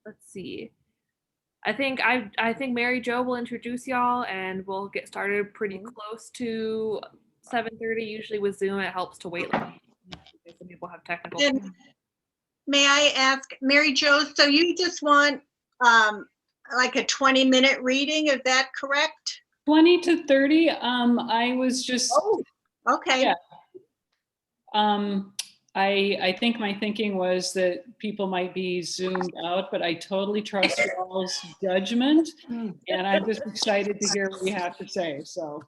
let's see. I think Mary Jo will introduce y'all, and we'll get started pretty close to 7:30. Usually with Zoom, it helps to wait. Some people have technical. And may I ask, Mary Jo, so you just want like a 20-minute reading, is that correct? 20 to 30. I was just. Oh, okay. Yeah. I think my thinking was that people might be zoomed out, but I totally trust y'all's judgment, and I'm just excited to hear what you have to say. So.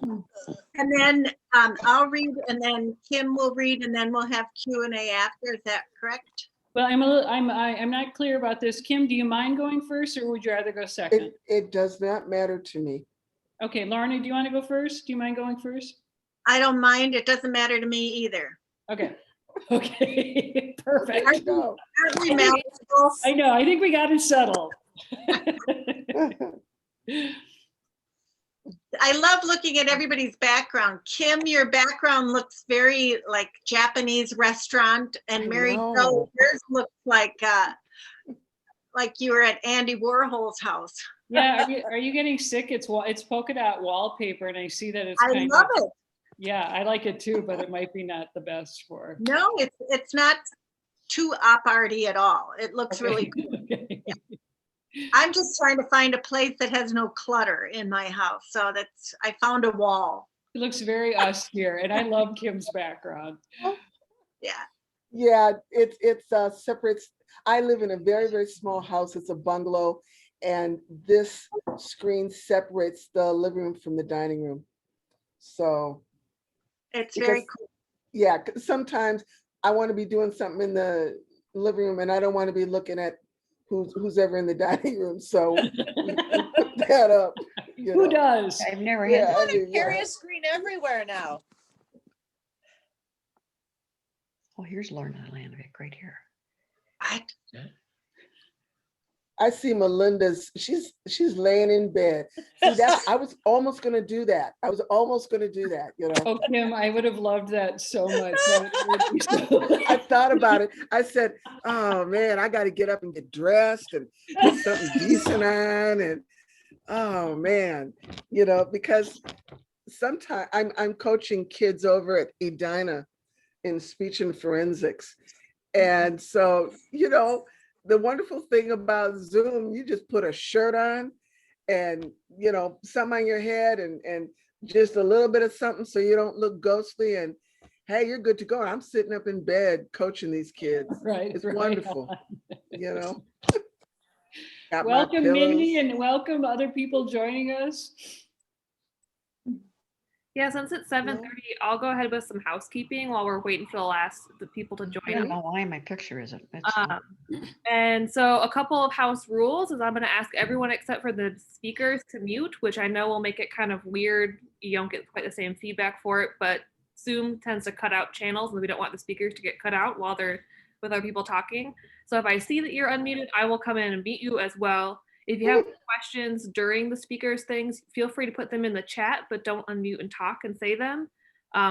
And then I'll read, and then Kim will read, and then we'll have Q&A after. Is that correct? Well, I'm not clear about this. Kim, do you mind going first, or would you rather go second? It does not matter to me. Okay, Lorna, do you want to go first? Do you mind going first? I don't mind. It doesn't matter to me either. Okay. Okay. Perfect. Aren't we manageable? I know. I think we got it settled. I love looking at everybody's background. Kim, your background looks very like Japanese restaurant, and Mary Jo, yours looks like you were at Andy Warhol's house. Yeah, are you getting sick? It's polka dot wallpaper, and I see that it's. I love it. Yeah, I like it too, but it might be not the best for. No, it's not too op-arty at all. It looks really good. Okay. Yeah. I'm just trying to find a place that has no clutter in my house. So I found a wall. It looks very austere, and I love Kim's background. Yeah. Yeah, it's separate. I live in a very, very small house. It's a bungalow, and this screen separates the living room from the dining room. So it's very cool. Yeah, sometimes I want to be doing something in the living room, and I don't want to be looking at who's ever in the dining room. So we put that up. Who does? I've never had. I want to carry a screen everywhere now. Oh, here's Lorna Landvik right here. I see Melinda's. She's laying in bed. See, I was almost gonna do that. You know. Oh, Kim, I would have loved that so much. I thought about it. I said, "Oh man, I got to get up and get dressed and put something decent on." And oh man, you know, because sometimes I'm coaching kids over at Edina in speech and forensics, and so you know. The wonderful thing about Zoom, you just put a shirt on and, you know, something on your head and just a little bit of something so you don't look ghostly, and hey, you're good to go. I'm sitting up in bed coaching these kids. Right. It's wonderful, you know. Welcome, Mindy, and welcome other people joining us. Yeah, since it's 7:30, I'll go ahead with some housekeeping while we're waiting for the people to join. I don't know why my picture isn't. And so a couple of house rules is I'm going to ask everyone except for the speakers to mute, which I know will make it kind of weird. You don't get quite the same feedback for it, but Zoom tends to cut out channels, and we don't want the speakers to get cut out while they're with other people talking. So if I see that you're unmuted, I will come in and mute you as well. If you have questions during the speakers things, feel free to put them in the chat, but don't unmute and talk and say them.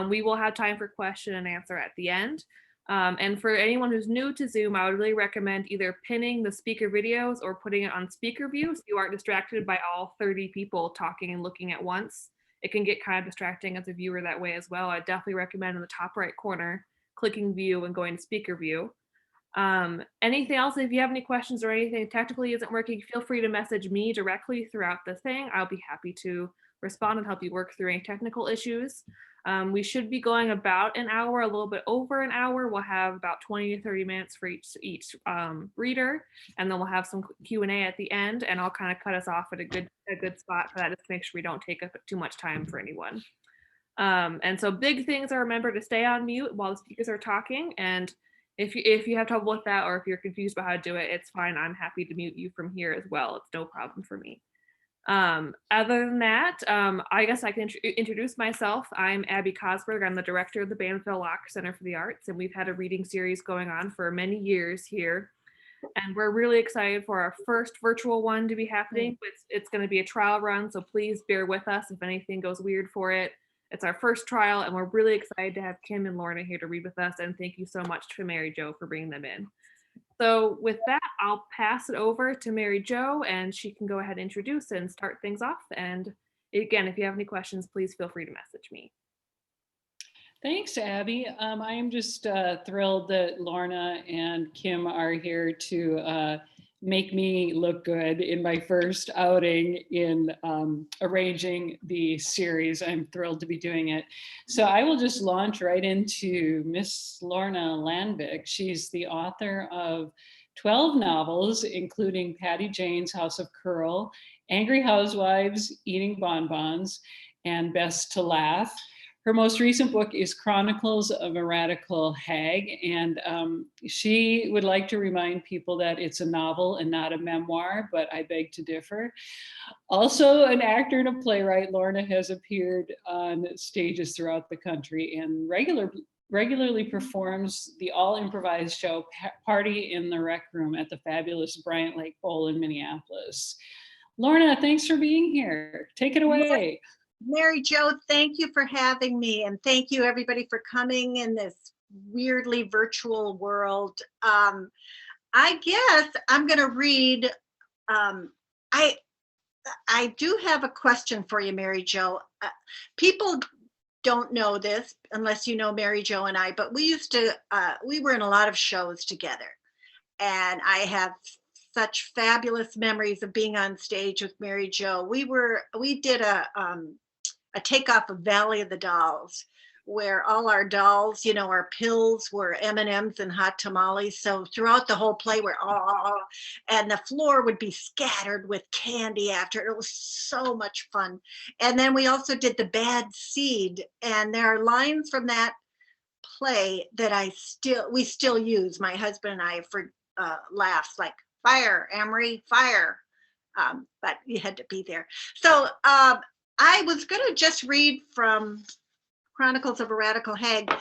We will have time for question and answer at the end. And for anyone who's new to Zoom, I would really recommend either pinning the speaker videos or putting it on speaker view so you aren't distracted by all 30 people talking and looking at once. It can get kind of distracting as a viewer that way as well. I definitely recommend in the top right corner, clicking view and going to speaker view. Anything else, if you have any questions or anything technically isn't working, feel free to message me directly throughout the thing. I'll be happy to respond and help you work through any technical issues. We should be going about an hour, a little bit over an hour. We'll have about 20 to 30 minutes for each reader, and then we'll have some Q&A at the end, and I'll kind of cut us off at a good spot for that, just to make sure we don't take up too much time for anyone. And so big things are, remember to stay on mute while the speakers are talking, and if you have trouble with that, or if you're confused about how to do it, it's fine. I'm happy to mute you from here as well. It's no problem for me. Other than that, I guess I can introduce myself. I'm Abby Cosberg. I'm the director of the Banfield Locker Center for the Arts, and we've had a reading series going on for many years here. And we're really excited for our first virtual one to be happening. It's going to be a trial run, so please bear with us if anything goes weird for it. It's our first trial, and we're really excited to have Kim and Lorna here to read with us. And thank you so much to Mary Jo for bringing them in. So with that, I'll pass it over to Mary Jo, and she can go ahead and introduce and start things off. And again, if you have any questions, please feel free to message me. Thanks, Abby. I am just thrilled that Lorna and Kim are here to make me look good in my first outing in arranging the series. I'm thrilled to be doing it. So I will just launch right into Miss Lorna Landvik. She's the author of 12 novels, including Patty Jane's House of Curl, Angry Housewives, Eating Bonbons, and Best to Laugh. Her most recent book is Chronicles of a Radical Hag, and she would like to remind people that it's a novel and not a memoir, but I beg to differ. Also an actor and a playwright, Lorna has appeared on stages throughout the country and regularly performs the all-improvised show Party in the Rec Room at the fabulous Bryant Lake Bowl in Minneapolis. Lorna, thanks for being here. Take it away. Mary Jo, thank you for having me, and thank you everybody for coming in this weirdly virtual world. I guess I'm going to read. I do have a question for you, Mary Jo. People don't know this unless you know Mary Jo and I, but we were in a lot of shows together, and I have such fabulous memories of being on stage with Mary Jo. We did a takeoff of Valley of the Dolls, where all our dolls, you know, our pills were M&Ms and hot tamales. So throughout the whole play, we're and the floor would be scattered with candy after. It was so much fun. And then we also did The Bad Seed, and there are lines from that play that we still use, my husband and I, for laughs, like fire, Amory, fire. But you had to be there. So I was going to just read from Chronicles of a Radical Hag,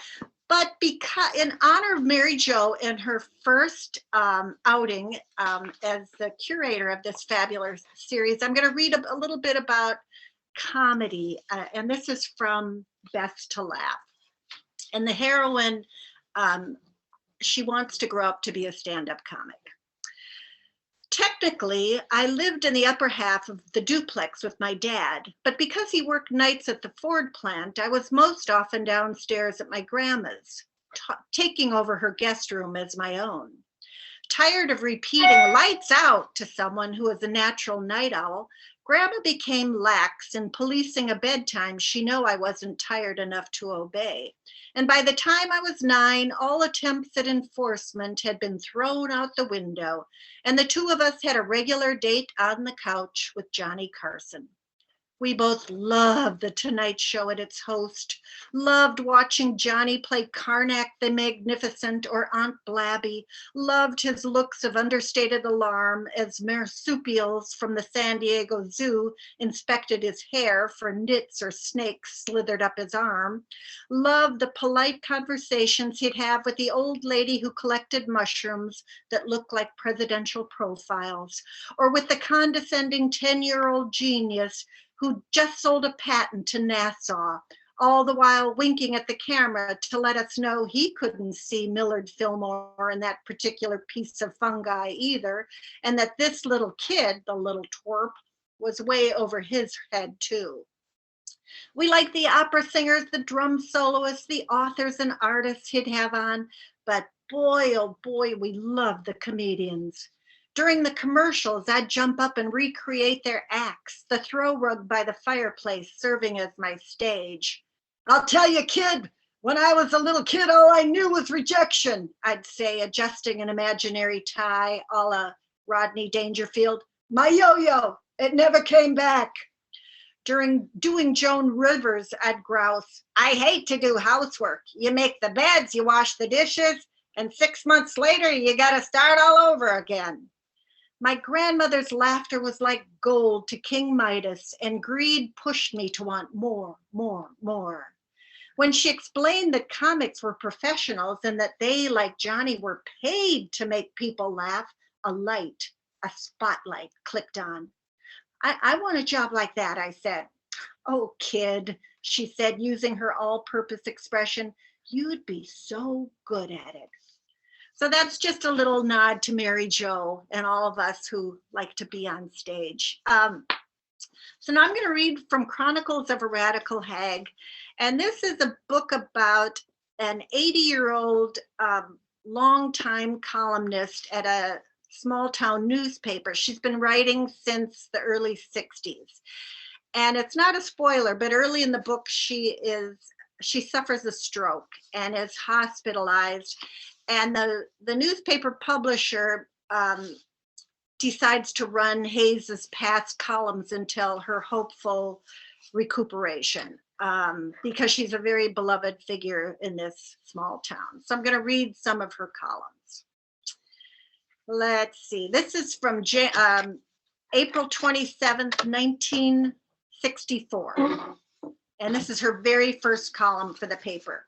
but because in honor of Mary Jo and her first outing as the curator of this fabulous series, I'm going to read a little bit about comedy, and this is from Best to Laugh. And the heroine, she wants to grow up to be a stand-up comic. Technically, I lived in the upper half of the duplex with my dad, but because he worked nights at the Ford plant, I was most often downstairs at my grandma's, taking over her guest room as my own. Tired of repeating lights out to someone who is a natural night owl, Grandma became lax in policing a bedtime she knew I wasn't tired enough to obey. And by the time I was 9, all attempts at enforcement had been thrown out the window, and the two of us had a regular date on the couch with Johnny Carson. We both loved The Tonight Show and its host, loved watching Johnny play Karnak the Magnificent or Aunt Blabby, loved his looks of understated alarm as marsupials from the San Diego Zoo inspected his hair for nits or snakes slithered up his arm, loved the polite conversations he'd have with the old lady who collected mushrooms that looked like presidential profiles, or with the condescending 10-year-old genius who just sold a patent to Nassau, all the while winking at the camera to let us know he couldn't see Millard Fillmore in that particular piece of fungi either, and that this little kid, the little twerp, was way over his head too. We liked the opera singers, the drum soloists, the authors and artists he'd have on, but boy, oh boy, we loved the comedians. During the commercials, I'd jump up and recreate their acts, the throw rug by the fireplace serving as my stage. I'll tell you, kid, when I was a little kid, all I knew was rejection, I'd say, adjusting an imaginary tie a la Rodney Dangerfield. My yo-yo, it never came back. During doing Joan Rivers, I'd grouse, I hate to do housework. You make the beds, you wash the dishes, and 6 months later, you gotta start all over again. My grandmother's laughter was like gold to King Midas, and greed pushed me to want more, more, more. When she explained that comics were professionals and that they, like Johnny, were paid to make people laugh, a spotlight clicked on. I want a job like that, I said. Oh, kid, she said, using her all-purpose expression, you'd be so good at it. So that's just a little nod to Mary Jo and all of us who like to be on stage. So now I'm going to read from Chronicles of a Radical Hag. And this is a book about an 80-year-old longtime columnist at a small town newspaper. She's been writing since the early 60s. And it's not a spoiler, but early in the book, she suffers a stroke and is hospitalized. And the newspaper publisher decides to run Hayes's past columns until her hopeful recuperation, because she's a very beloved figure in this small town. So I'm going to read some of her columns. Let's see. This is from April 27th, 1964. And this is her very first column for the paper.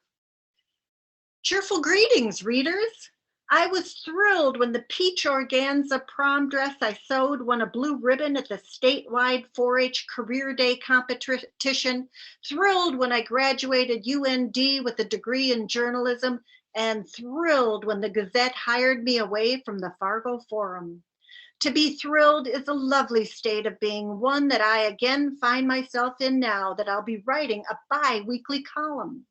Cheerful greetings, readers. I was thrilled when the peach organza prom dress I sewed won a blue ribbon at the statewide 4-H career day competition, thrilled when I graduated UND with a degree in journalism, and thrilled when the Gazette hired me away from the Fargo Forum. To be thrilled is a lovely state of being, one that I again find myself in now that I'll be writing a bi-weekly column.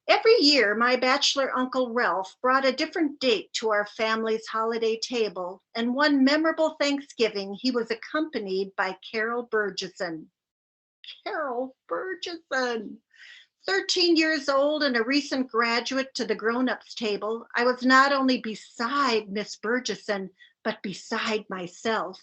Every year, my bachelor uncle Ralph brought a different date to our family's holiday table, and one memorable Thanksgiving, he was accompanied by Carol Burgesson. Carol Burgesson! 13 years old and a recent graduate to the grown-ups table, I was not only beside Miss Burgesson, but beside myself.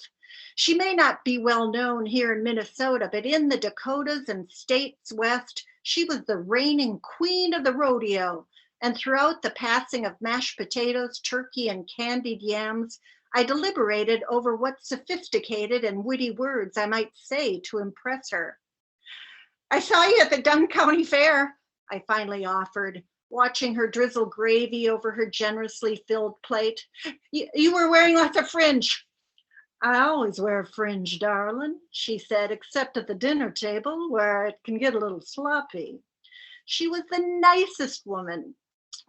She may not be well known here in Minnesota, but in the Dakotas and states west, she was the reigning queen of the rodeo, and throughout the passing of mashed potatoes, turkey, and candied yams, I deliberated over what sophisticated and witty words I might say to impress her. I saw you at the Dunn County Fair, I finally offered, watching her drizzle gravy over her generously filled plate. You were wearing lots of fringe. I always wear fringe, darling, she said, except at the dinner table where it can get a little sloppy. She was the nicest woman,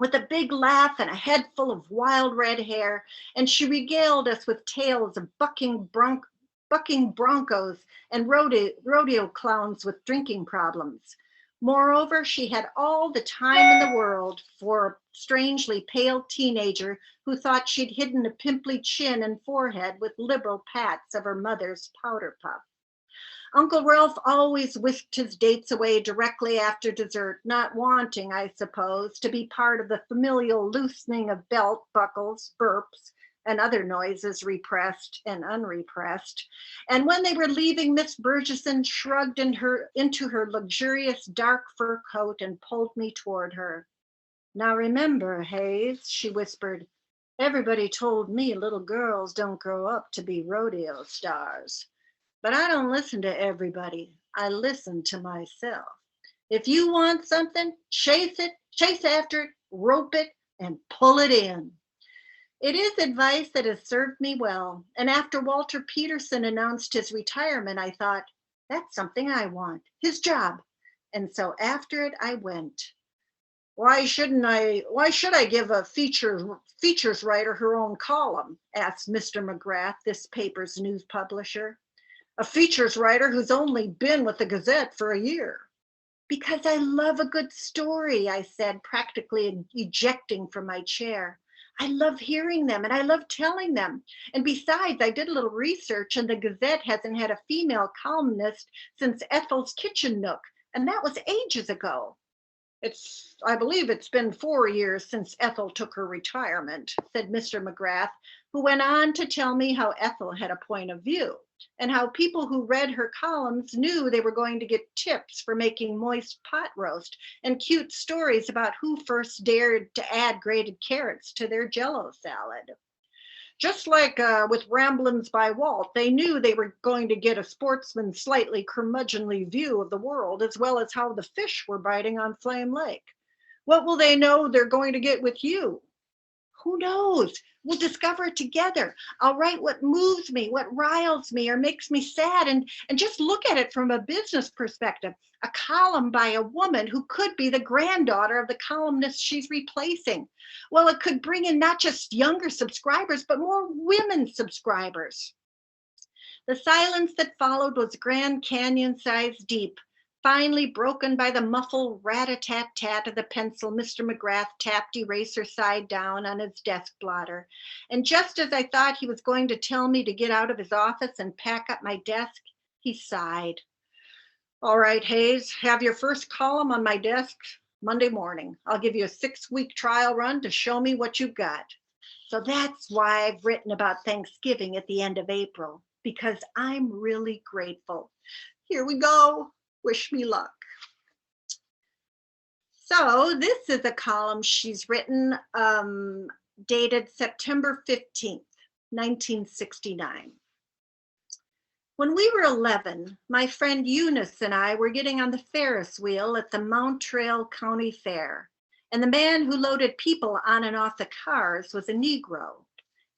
with a big laugh and a head full of wild red hair, and she regaled us with tales of bucking broncos and rodeo clowns with drinking problems. Moreover, she had all the time in the world for a strangely pale teenager who thought she'd hidden a pimply chin and forehead with liberal pats of her mother's powder puff. Uncle Ralph always whisked his dates away directly after dessert, not wanting, I suppose, to be part of the familial loosening of belt buckles, burps, and other noises repressed and unrepressed. And when they were leaving, Miss Burgesson shrugged into her luxurious dark fur coat and pulled me toward her. Now remember, Hayes, she whispered, everybody told me little girls don't grow up to be rodeo stars. But I don't listen to everybody. I listen to myself. If you want something, chase it, chase after it, rope it, and pull it in. It is advice that has served me well, and after Walter Peterson announced his retirement, I thought, that's something I want, his job. And so after it, I went. Why should I give a features writer her own column? Asked Mr. McGrath, this paper's news publisher. A features writer who's only been with the Gazette for a year. Because I love a good story, I said, practically ejecting from my chair. I love hearing them and I love telling them. And besides, I did a little research and the Gazette hasn't had a female columnist since Ethel's Kitchen Nook, and that was ages ago. I believe it's been 4 years since Ethel took her retirement, said Mr. McGrath, who went on to tell me how Ethel had a point of view and how people who read her columns knew they were going to get tips for making moist pot roast and cute stories about who first dared to add grated carrots to their Jell-O salad. Just like with Ramblings by Walt, they knew they were going to get a sportsman's slightly curmudgeonly view of the world, as well as how the fish were biting on Flame Lake. What will they know they're going to get with you? Who knows? We'll discover it together. I'll write what moves me, what riles me or makes me sad, and just look at it from a business perspective. A column by a woman who could be the granddaughter of the columnist she's replacing. Well, it could bring in not just younger subscribers, but more women subscribers. The silence that followed was Grand Canyon size deep, finally broken by the muffled rat-a-tat-tat of the pencil Mr. McGrath tapped eraser side down on his desk blotter. And just as I thought he was going to tell me to get out of his office and pack up my desk, he sighed. All right, Hayes, have your first column on my desk Monday morning. I'll give you a 6-week trial run to show me what you've got. So that's why I've written about Thanksgiving at the end of April, because I'm really grateful. Here we go. Wish me luck. So this is a column she's written, dated September 15th, 1969. When we were 11, my friend Eunice and I were getting on the Ferris wheel at the Mountrail County Fair, and the man who loaded people on and off the cars was a Negro.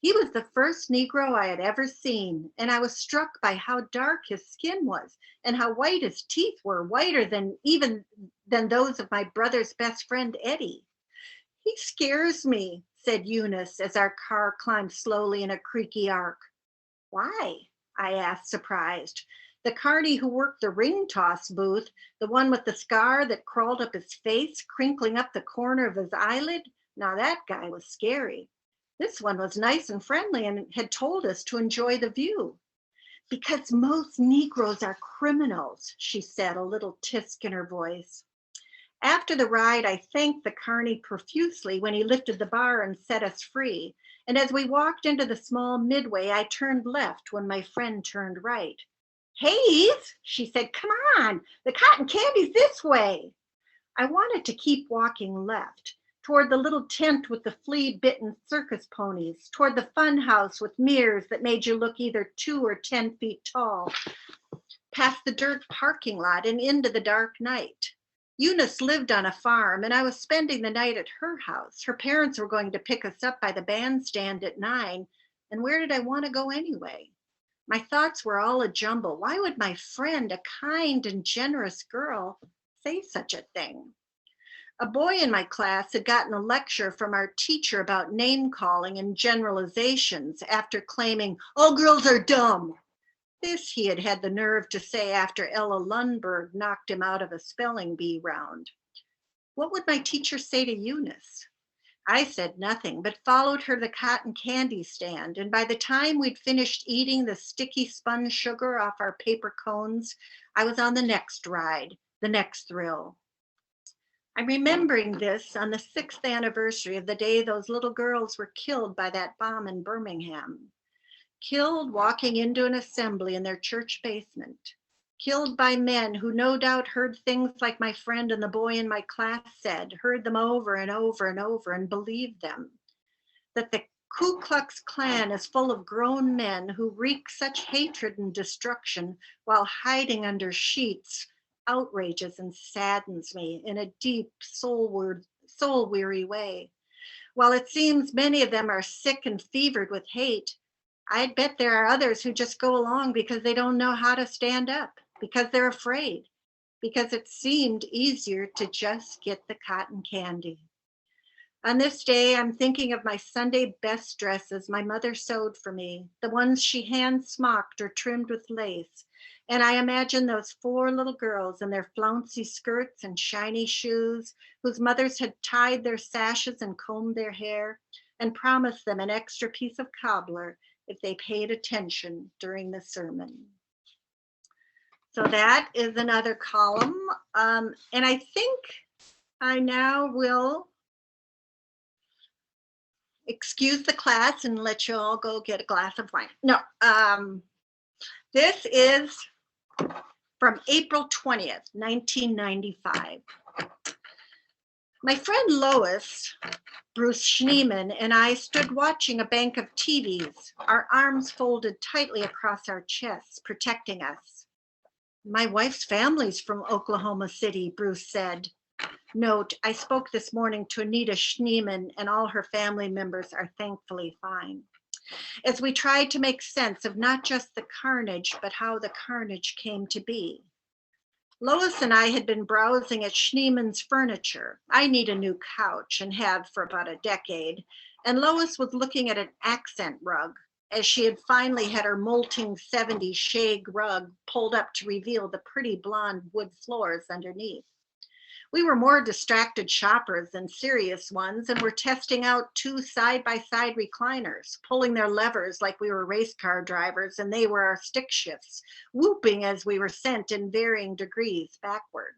He was the first Negro I had ever seen, and I was struck by how dark his skin was and how white his teeth were, whiter than those of my brother's best friend, Eddie. He scares me, said Eunice as our car climbed slowly in a creaky arc. Why? I asked, surprised. The carny who worked the ring toss booth, the one with the scar that crawled up his face, crinkling up the corner of his eyelid, now that guy was scary. This one was nice and friendly and had told us to enjoy the view. Because most Negroes are criminals, she said, a little tisk in her voice. After the ride, I thanked the carny profusely when he lifted the bar and set us free. And as we walked into the small midway, I turned left when my friend turned right. Hayes, she said, come on, the cotton candy's this way. I wanted to keep walking left, toward the little tent with the flea-bitten circus ponies, toward the fun house with mirrors that made you look either 2 or 10 feet tall, past the dirt parking lot and into the dark night. Eunice lived on a farm, and I was spending the night at her house. Her parents were going to pick us up by the bandstand at 9, and where did I want to go anyway? My thoughts were all a jumble. Why would my friend, a kind and generous girl, say such a thing? A boy in my class had gotten a lecture from our teacher about name calling and generalizations after claiming, all girls are dumb. This he had had the nerve to say after Ella Lundberg knocked him out of a spelling bee round. What would my teacher say to Eunice? I said nothing, but followed her to the cotton candy stand, and by the time we'd finished eating the sticky spun sugar off our paper cones, I was on the next ride, the next thrill. I'm remembering this on the 6th anniversary of the day those little girls were killed by that bomb in Birmingham. Killed walking into an assembly in their church basement. Killed by men who no doubt heard things like my friend and the boy in my class said, heard them over and over and over and believed them. That the Ku Klux Klan is full of grown men who wreak such hatred and destruction while hiding under sheets outrages and saddens me in a deep, soul-weary way. While it seems many of them are sick and fevered with hate, I'd bet there are others who just go along because they don't know how to stand up, because they're afraid, because it seemed easier to just get the cotton candy. On this day, I'm thinking of my Sunday best dresses my mother sewed for me, the ones she hand-smocked or trimmed with lace. And I imagine those 4 little girls in their flouncy skirts and shiny shoes, whose mothers had tied their sashes and combed their hair and promised them an extra piece of cobbler if they paid attention during the sermon. So that is another column. And I think I now will excuse the class and let you all go get a glass of wine. No, this is from April 20th, 1995. My friend Lois, Bruce Schneeman, and I stood watching a bank of TVs, our arms folded tightly across our chests, protecting us. My wife's family's from Oklahoma City, Bruce said. Note, I spoke this morning to Anita Schneeman, and all her family members are thankfully fine. As we tried to make sense of not just the carnage, but how the carnage came to be. Lois and I had been browsing at Schneeman's furniture. I need a new couch and have for about a decade. And Lois was looking at an accent rug, as she had finally had her molting 70s shag rug pulled up to reveal the pretty blonde wood floors underneath. We were more distracted shoppers than serious ones, and were testing out 2 side-by-side recliners, pulling their levers like we were race car drivers and they were our stick shifts, whooping as we were sent in varying degrees backward.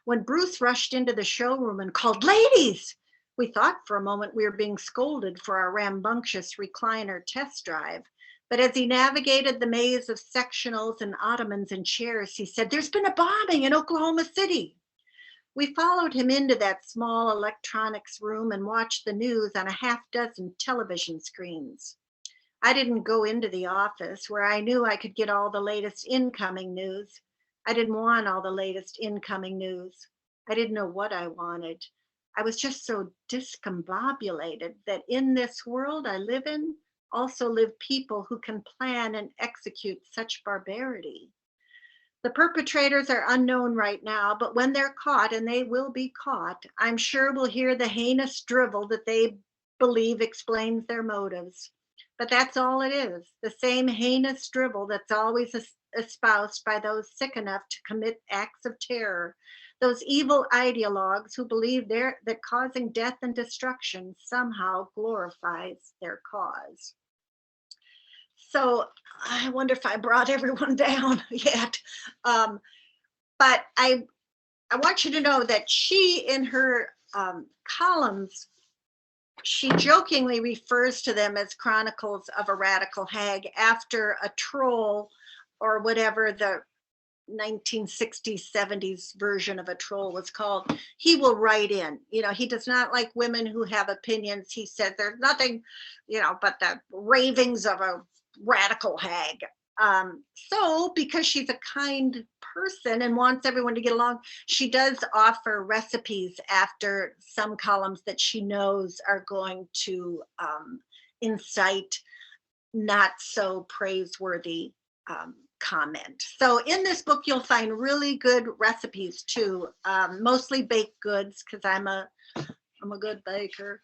When Bruce rushed into the showroom and called, "Ladies!" we thought for a moment we were being scolded for our rambunctious recliner test drive. But as he navigated the maze of sectionals and ottomans and chairs, he said, "There's been a bombing in Oklahoma City." We followed him into that small electronics room and watched the news on a half-dozen television screens. I didn't go into the office where I knew I could get all the latest incoming news. I didn't want all the latest incoming news. I didn't know what I wanted. I was just so discombobulated that in this world I live in also live people who can plan and execute such barbarity. The perpetrators are unknown right now, but when they're caught, and they will be caught, I'm sure we'll hear the heinous drivel that they believe explains their motives. But that's all it is, the same heinous drivel that's always espoused by those sick enough to commit acts of terror, those evil ideologues who believe that causing death and destruction somehow glorifies their cause. So I wonder if I brought everyone down yet. But I want you to know that she, in her columns, she jokingly refers to them as Chronicles of a Radical Hag, after a troll, or whatever the 1960s, 70s version of a troll was called. He will write in, he does not like women who have opinions. He said there's nothing, but the ravings of a radical hag. So because she's a kind person and wants everyone to get along, she does offer recipes after some columns that she knows are going to incite not so praiseworthy comment. So in this book, you'll find really good recipes too, mostly baked goods, because I'm a good baker.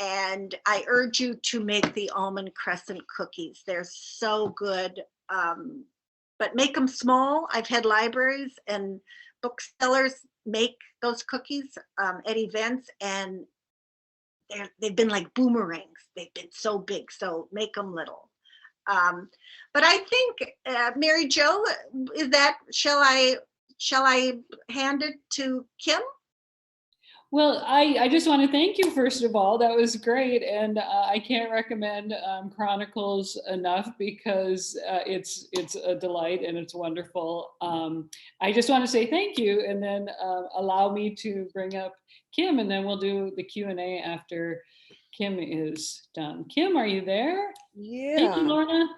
And I urge you to make the almond crescent cookies. They're so good, but make them small. I've had libraries and booksellers make those cookies at events, and they've been like boomerangs. They've been so big, so make them little. But I think, Mary Jo, shall I hand it to Kim? Well, I just want to thank you, first of all. That was great. And I can't recommend Chronicles enough, because it's a delight and it's wonderful. I just want to say thank you, and then allow me to bring up Kim, and then we'll do the Q&A after Kim is done. Kim, are you there? Yeah. Thank you, Lorna.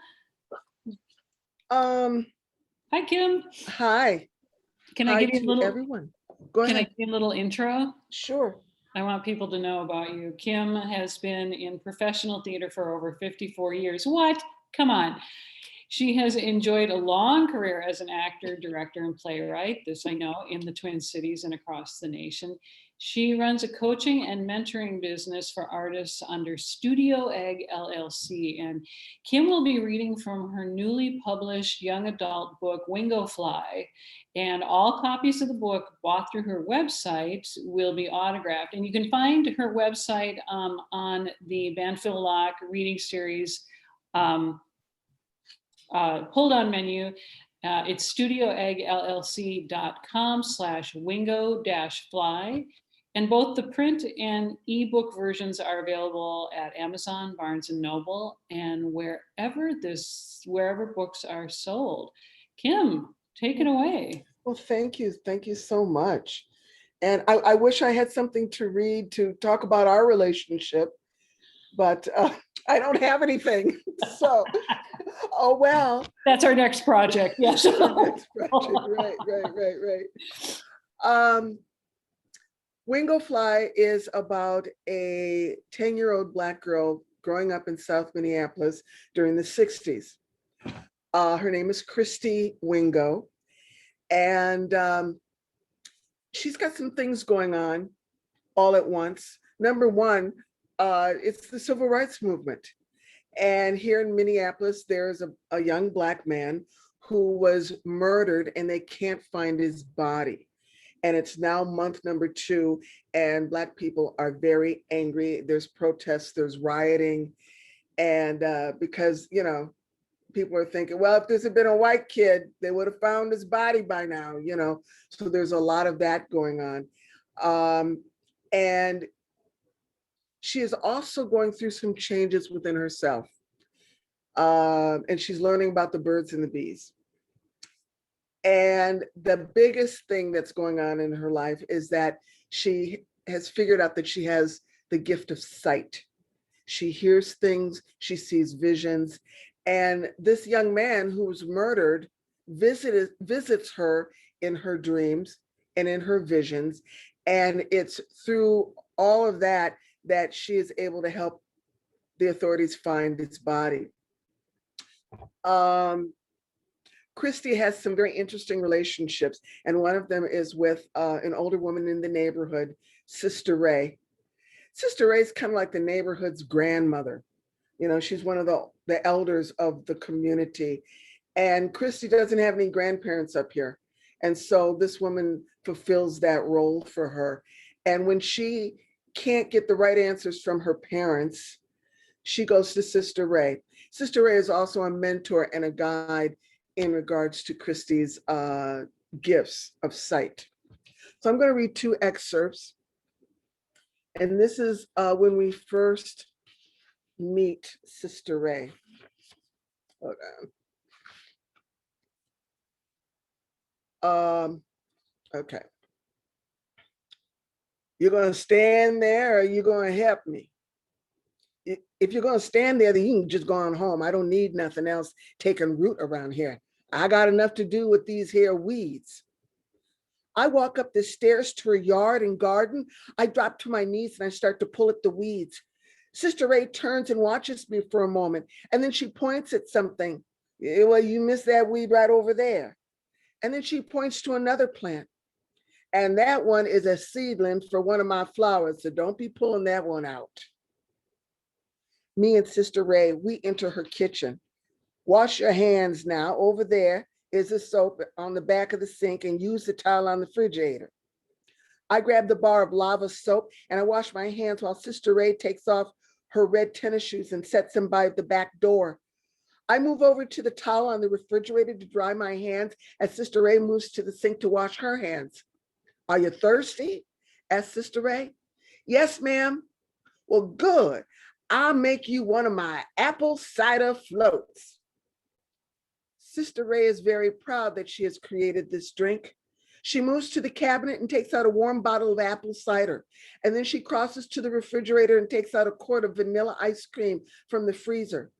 Hi, Kim. Hi. Can I give you a little, everyone? Go ahead. Can I give you a little intro? Sure. I want people to know about you. Kim has been in professional theater for over 54 years. What? Come on. She has enjoyed a long career as an actor, director, and playwright, this I know, in the Twin Cities and across the nation. She runs a coaching and mentoring business for artists under Studio Egg LLC. And Kim will be reading from her newly published young adult book, Winglefly. And all copies of the book bought through her website will be autographed. And you can find her website on the Banfield Lock reading series pull-down menu. It's studioeggllc.com/wingo-fly. And both the print and ebook versions are available at Amazon, Barnes & Noble, and wherever books are sold. Kim, take it away. Well, thank you. Thank you so much. And I wish I had something to read to talk about our relationship, but I don't have anything. So, oh well. That's our next project. Yes. Next project. Right. Winglefly is about a 10-year-old Black girl growing up in South Minneapolis during the 60s. Her name is Christy Wingo, and she's got some things going on all at once. Number one, it's the civil rights movement. And here in Minneapolis, there's a young Black man who was murdered and they can't find his body. And it's now month number 2, and Black people are very angry. There's protests, there's rioting. And because, you know, people are thinking, well, if this had been a white kid, they would have found his body by now, you know. So there's a lot of that going on. And she is also going through some changes within herself. And she's learning about the birds and the bees. And the biggest thing that's going on in her life is that she has figured out that she has the gift of sight. She hears things, she sees visions. And this young man who was murdered visits her in her dreams and in her visions. And it's through all of that that she is able to help the authorities find his body. Christy has some very interesting relationships, and one of them is with an older woman in the neighborhood, Sister Ray. Sister Ray is kind of like the neighborhood's grandmother. You know, she's one of the elders of the community. And Christy doesn't have any grandparents up here. And so this woman fulfills that role for her. And when she can't get the right answers from her parents, she goes to Sister Ray. Sister Ray is also a mentor and a guide in regards to Christy's gifts of sight. So I'm going to read 2 excerpts. And this is when we first meet Sister Ray. Hold on. Okay. You're going to stand there, or are you going to help me? If you're going to stand there, then you can just go on home. I don't need nothing else taking root around here. I got enough to do with these here weeds. I walk up the stairs to her yard and garden. I drop to my knees and I start to pull at the weeds. Sister Ray turns and watches me for a moment, and then she points at something. Well, you missed that weed right over there. And then she points to another plant. And that one is a seedling for one of my flowers, so don't be pulling that one out. Me and Sister Ray, we enter her kitchen. Wash your hands now. Over there is a soap on the back of the sink, and use the towel on the refrigerator. I grab the bar of lava soap and I wash my hands while Sister Ray takes off her red tennis shoes and sets them by the back door. I move over to the towel on the refrigerator to dry my hands as Sister Ray moves to the sink to wash her hands. Are you thirsty? Asked Sister Ray. Yes, ma'am. Well, good. I'll make you one of my apple cider floats. Sister Ray is very proud that she has created this drink. She moves to the cabinet and takes out a warm bottle of apple cider. And then she crosses to the refrigerator and takes out a quart of vanilla ice cream from the freezer.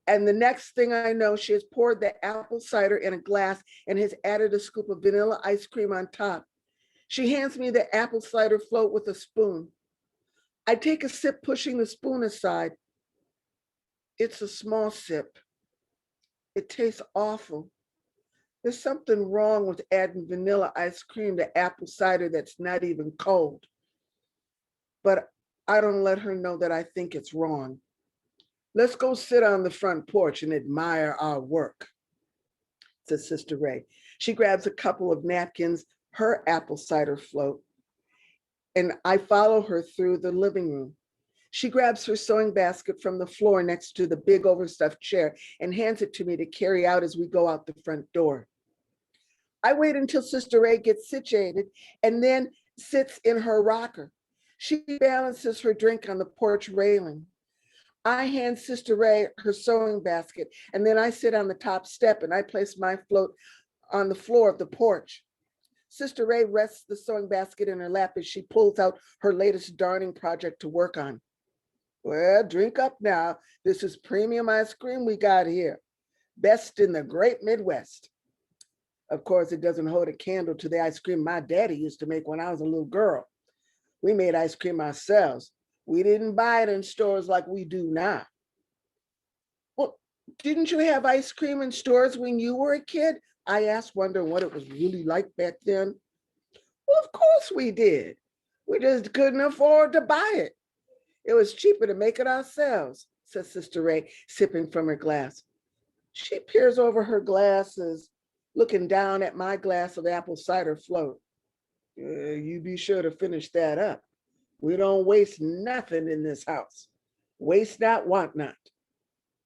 And the next thing I know, she has poured the apple cider in a glass and has added a scoop of vanilla ice cream on top. She hands me the apple cider float with a spoon. I take a sip, pushing the spoon aside. It's a small sip. It tastes awful. There's something wrong with adding vanilla ice cream to apple cider that's not even cold. But I don't let her know that I think it's wrong. Let's go sit on the front porch and admire our work, says Sister Ray. She grabs a couple of napkins, her apple cider float, and I follow her through the living room. She grabs her sewing basket from the floor next to the big overstuffed chair and hands it to me to carry out as we go out the front door. I wait until Sister Ray gets situated and then sits in her rocker. She balances her drink on the porch railing. I hand Sister Ray her sewing basket, and then I sit on the top step and I place my float on the floor of the porch. Sister Ray rests the sewing basket in her lap as she pulls out her latest darning project to work on. Well, drink up now. This is premium ice cream we got here. Best in the great Midwest. Of course, it doesn't hold a candle to the ice cream my daddy used to make when I was a little girl. We made ice cream ourselves. We didn't buy it in stores like we do now. Well, didn't you have ice cream in stores when you were a kid? I asked, wondering what it was really like back then. Well, of course we did. We just couldn't afford to buy it. It was cheaper to make it ourselves, said Sister Ray, sipping from her glass. She peers over her glasses, looking down at my glass of apple cider float. You be sure to finish that up. We don't waste nothing in this house. Waste not, want not.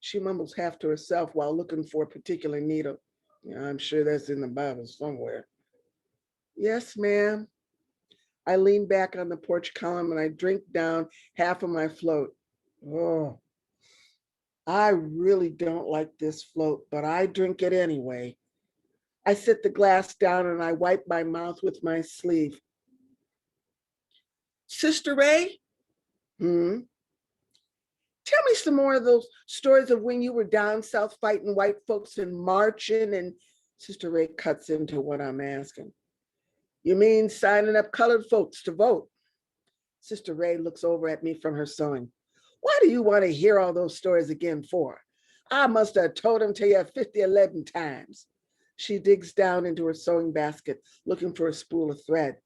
She mumbles half to herself while looking for a particular needle. Yeah, I'm sure that's in the Bible somewhere. Yes, ma'am. I lean back on the porch column and I drink down half of my float. Oh, I really don't like this float, but I drink it anyway. I sit the glass down and I wipe my mouth with my sleeve. Sister Ray? Tell me some more of those stories of when you were down south fighting white folks and marching. And Sister Ray cuts into what I'm asking. You mean signing up colored folks to vote? Sister Ray looks over at me from her sewing. Why do you want to hear all those stories again for? I must have told them to you 11 times. She digs down into her sewing basket, looking for a spool of thread.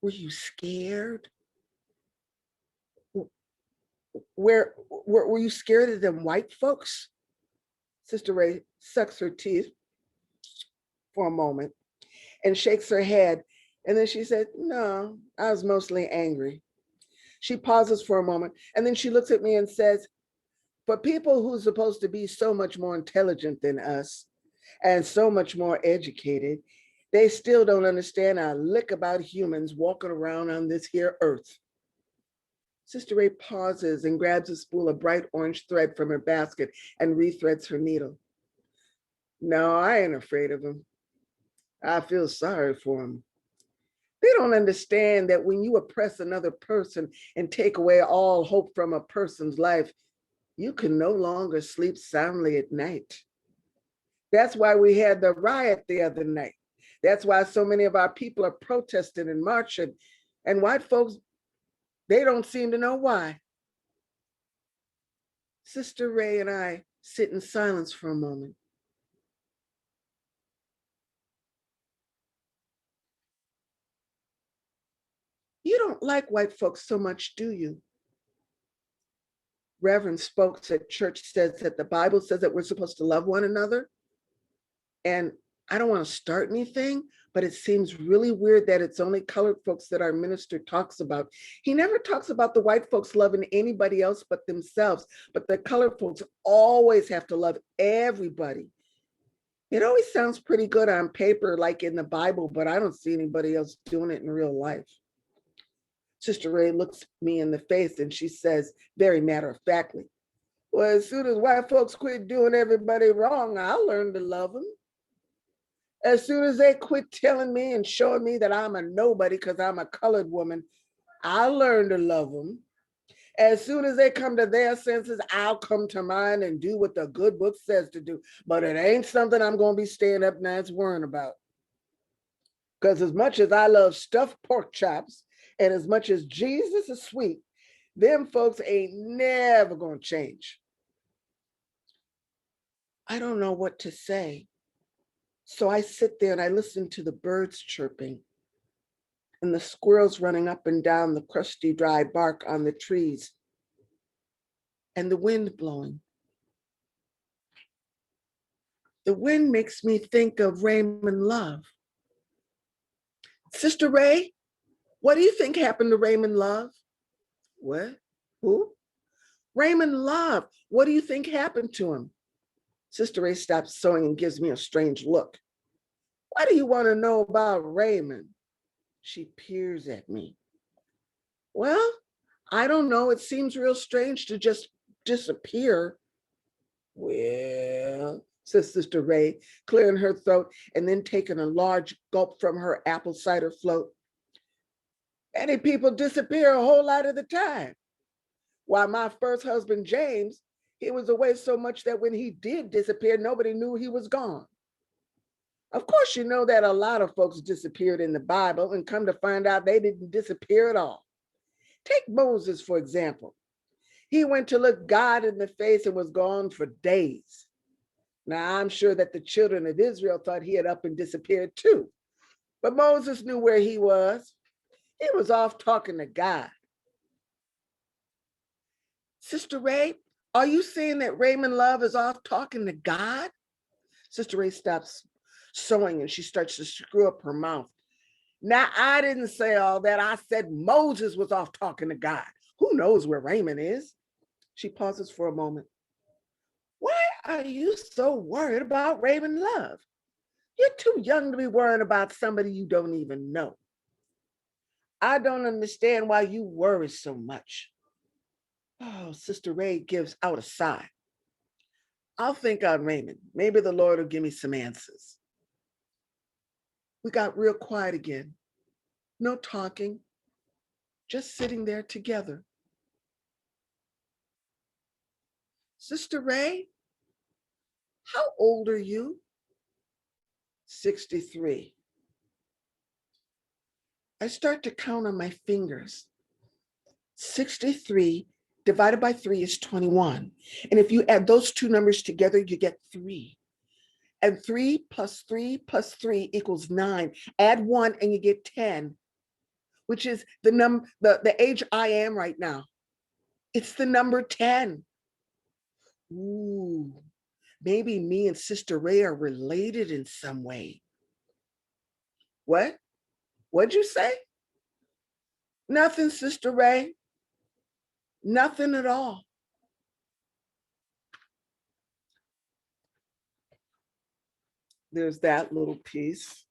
Were you scared? Were you scared of them white folks? Sister Ray sucks her teeth for a moment and shakes her head. And then she said, no, I was mostly angry. She pauses for a moment and then she looks at me and says, for people who's supposed to be so much more intelligent than us and so much more educated, they still don't understand a lick about humans walking around on this here earth. Sister Ray pauses and grabs a spool of bright orange thread from her basket and rethreads her needle. No, I ain't afraid of them. I feel sorry for them. They don't understand that when you oppress another person and take away all hope from a person's life, you can no longer sleep soundly at night. That's why we had the riot the other night. That's why so many of our people are protesting and marching. And white folks, they don't seem to know why. Sister Ray and I sit in silence for a moment. You don't like white folks so much, do you? Reverend Spokes at church says that the Bible says that we're supposed to love one another. And I don't want to start anything, but it seems really weird that it's only colored folks that our minister talks about. He never talks about the white folks loving anybody else but themselves, but the colored folks always have to love everybody. It always sounds pretty good on paper, like in the Bible, but I don't see anybody else doing it in real life. Sister Ray looks me in the face and she says, very matter-of-factly, well, as soon as white folks quit doing everybody wrong, I'll learn to love them. As soon as they quit telling me and showing me that I'm a nobody because I'm a colored woman, I'll learn to love them. As soon as they come to their senses, I'll come to mine and do what the good book says to do. But it ain't something I'm going to be staying up nights worrying about. Because as much as I love stuffed pork chops and as much as Jesus is sweet, them folks ain't never going to change. I don't know what to say. So I sit there and I listen to the birds chirping and the squirrels running up and down the crusty, dry bark on the trees and the wind blowing. The wind makes me think of Raymond Love. Sister Ray, what do you think happened to Raymond Love? What? Who? Raymond Love. What do you think happened to him? Sister Ray stops sewing and gives me a strange look. Why do you want to know about Raymond? She peers at me. Well, I don't know. It seems real strange to just disappear. Well, says Sister Ray, clearing her throat and then taking a large gulp from her apple cider float. Many people disappear a whole lot of the time. While my first husband, James, he was away so much that when he did disappear, nobody knew he was gone. Of course, you know that a lot of folks disappeared in the Bible, and come to find out they didn't disappear at all. Take Moses, for example. He went to look God in the face and was gone for days. Now, I'm sure that the children of Israel thought he had up and disappeared too. But Moses knew where he was. He was off talking to God. Sister Ray, are you saying that Raymond Love is off talking to God? Sister Ray stops sewing and she starts to screw up her mouth. Now, I didn't say all that. I said Moses was off talking to God. Who knows where Raymond is? She pauses for a moment. Why are you so worried about Raymond Love? You're too young to be worrying about somebody you don't even know. I don't understand why you worry so much. Oh, Sister Ray gives out a sigh. I'll think on Raymond. Maybe the Lord will give me some answers. We got real quiet again. No talking, just sitting there together. Sister Ray, how old are you? 63. I start to count on my fingers. 63 divided by 3 is 21. And if you add those two numbers together, you get 3. And 3 plus 3 plus 3 equals 9. Add 1 and you get 10, which is the age I am right now. It's the number 10. Ooh, maybe me and Sister Ray are related in some way. What? What'd you say? Nothing, Sister Ray. Nothing at all. There's that little piece.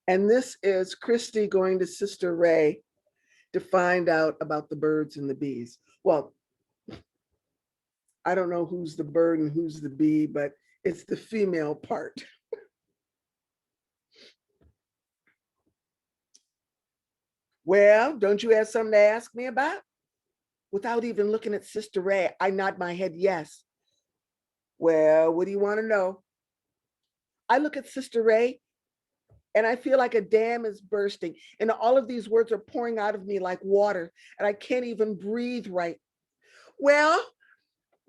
And this is Christy going to Sister Ray to find out about the birds and the bees. Well, I don't know who's the bird and who's the bee, but it's the female part. Well, don't you have something to ask me about? Without even looking at Sister Ray, I nod my head yes. Well, what do you want to know? I look at Sister Ray and I feel like a dam is bursting and all of these words are pouring out of me like water and I can't even breathe right. Well,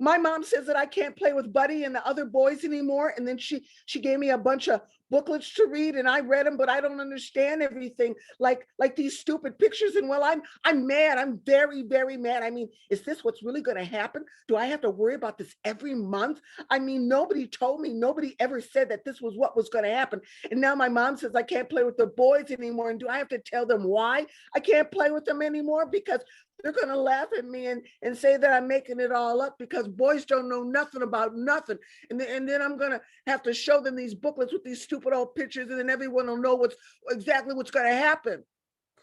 my mom says that I can't play with Buddy and the other boys anymore. And then she gave me a bunch of booklets to read and I read them, but I don't understand everything like these stupid pictures. And well, I'm mad. I'm very, very mad. I mean, is this what's really going to happen? Do I have to worry about this every month? I mean, nobody told me, nobody ever said that this was what was going to happen. And now my mom says I can't play with the boys anymore. And do I have to tell them why I can't play with them anymore? Because they're going to laugh at me and say that I'm making it all up because boys don't know nothing about nothing. And then I'm going to have to show them these booklets with these stupid old pictures and then everyone will know exactly what's going to happen.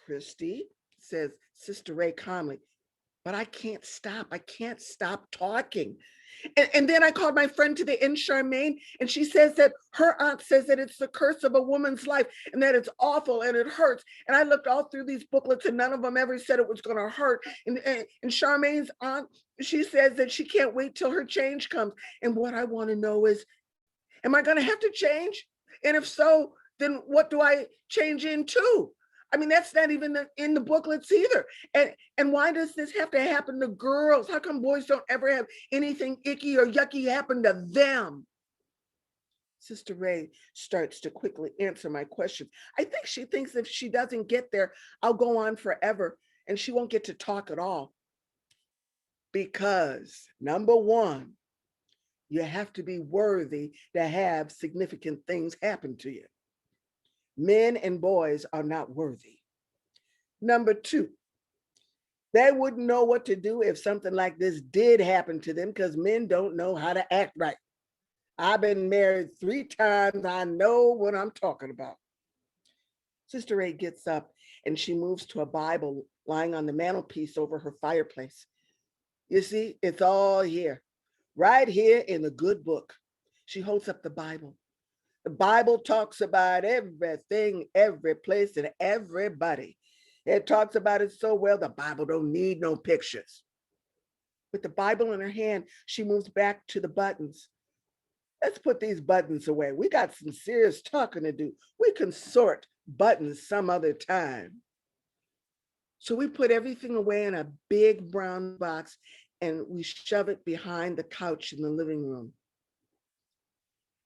Christy, says Sister Ray calmly, but I can't stop. I can't stop talking. And then I called my friend to the inn, Charmaine, and she says that her aunt says that it's the curse of a woman's life and that it's awful and it hurts. And I looked all through these booklets and none of them ever said it was going to hurt. And Charmaine's aunt, she says that she can't wait till her change comes. And what I want to know is, am I going to have to change? And if so, then what do I change into? I mean, that's not even in the booklets either. And why does this have to happen to girls? How come boys don't ever have anything icky or yucky happen to them? Sister Ray starts to quickly answer my questions. I think she thinks if she doesn't get there, I'll go on forever and she won't get to talk at all. Because number one, you have to be worthy to have significant things happen to you. Men and boys are not worthy. Number two, they wouldn't know what to do if something like this did happen to them because men don't know how to act right. I've been married 3 times. I know what I'm talking about. Sister Ray gets up and she moves to a Bible lying on the mantelpiece over her fireplace. You see, it's all here, right here in the good book. She holds up the Bible. The Bible talks about everything, every place, and everybody. It talks about it so well, the Bible don't need no pictures. With the Bible in her hand, she moves back to the buttons. Let's put these buttons away. We got some serious talking to do. We can sort buttons some other time. So we put everything away in a big brown box and we shove it behind the couch in the living room.